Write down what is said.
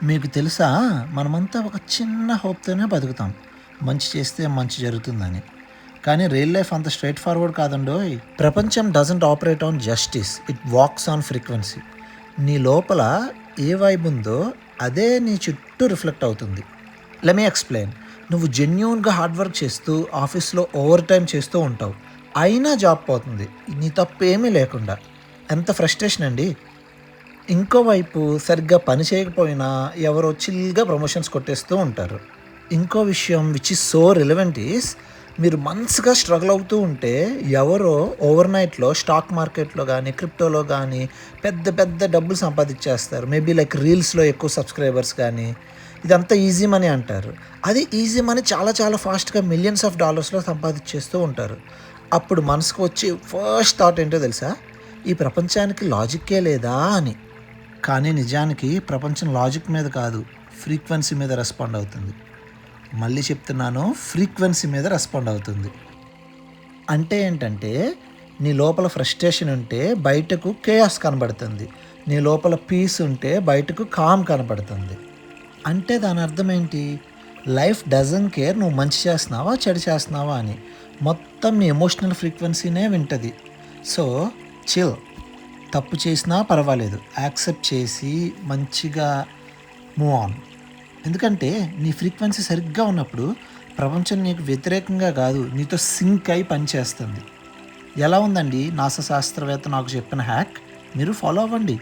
మీకు తెలుసా, మనమంతా ఒక చిన్న హోప్‌తోనే బతుకుతాం. మంచి చేస్తే మంచి జరుగుతుందని. కానీ రియల్ లైఫ్ అంత స్ట్రెయిట్ ఫార్వర్డ్ కాదండోయ్! ప్రపంచం doesn't operate on justice. It wax on frequency. నీ లోపల ఏ వైబ్ ఉందో అదే నీ చుట్టూ రిఫ్లెక్ట్ అవుతుంది. Let me explain. నువ్వు జెన్యూన్‌గా హార్డ్ వర్క్ చేస్తూ ఆఫీస్‌లో ఓవర్ టైమ్ చేస్తూ ఉంటావు. అయినా జాబ్ పోతుంది. నీ తప్పేమీ లేకుండా. ఎంత ఫ్రస్ట్రేషన్ అండి! ఇంకోవైపు సరిగ్గా పని చేయకపోయినా ఎవరో చిల్‌గా ప్రమోషన్స్ కొట్టేస్తూ ఉంటారు. ఇంకో విషయం which is so relevant is, మీరు మంత్స్‌గా స్ట్రగుల్ అవుతూ ఉంటే ఎవరో ఓవర్‌నైట్‌లో స్టాక్ మార్కెట్‌లో గానీ, క్రిప్టోలో గానీ పెద్ద పెద్ద డబ్బులు సంపాదించేస్తారు. మేబీ లైక్ రీల్స్‌లో ఎక్కువ సబ్స్క్రైబర్స్ గానీ, ఇదంతా ఈజీ మనీ అంటారు. అది ఈజీ మనీ చాలా చాలా ఫాస్ట్‌గా మిలియన్స్ ఆఫ్ డాలర్స్‌లో సంపాదించేస్తూ ఉంటారు. అప్పుడు మనసుకు వచ్చే ఫస్ట్ థాట్ ఏంటో తెలుసా? ఈ ప్రపంచానికి లాజిక్కే లేదా అని. కానీ నిజానికి ప్రపంచం లాజిక్ మీద కాదు, ఫ్రీక్వెన్సీ మీద రెస్పాండ్ అవుతుంది. మళ్ళీ చెప్తున్నాను, ఫ్రీక్వెన్సీ మీద రెస్పాండ్ అవుతుంది. అంటే ఏంటంటే, నీ లోపల ఫ్రస్ట్రేషన్ ఉంటే బయటకు కేయాస్ కనబడుతుంది. నీ లోపల పీస్ ఉంటే బయటకు కామ్ కనబడుతుంది. అంటే దాని అర్థం ఏంటి? లైఫ్ డజంట్ కేర్ నువ్వు మంచి చేస్తున్నావా, చెడు చేస్తున్నావా అని. మొత్తం నీ ఎమోషనల్ ఫ్రీక్వెన్సీనే వింటది. So, chill. తప్పు చేసినా పర్వాలేదు, యాక్సెప్ట్ చేసి మంచిగా మూవ్ ఆన్. ఎందుకంటే నీ ఫ్రీక్వెన్సీ సరిగ్గా ఉన్నప్పుడు ప్రపంచం నీకు వ్యతిరేకంగా కాదు, నీతో సింక్ అయి పనిచేస్తుంది. ఎలా ఉందండి నాసా శాస్త్రవేత్త నాకు చెప్పిన హ్యాక్? మీరు ఫాలో అవ్వండి.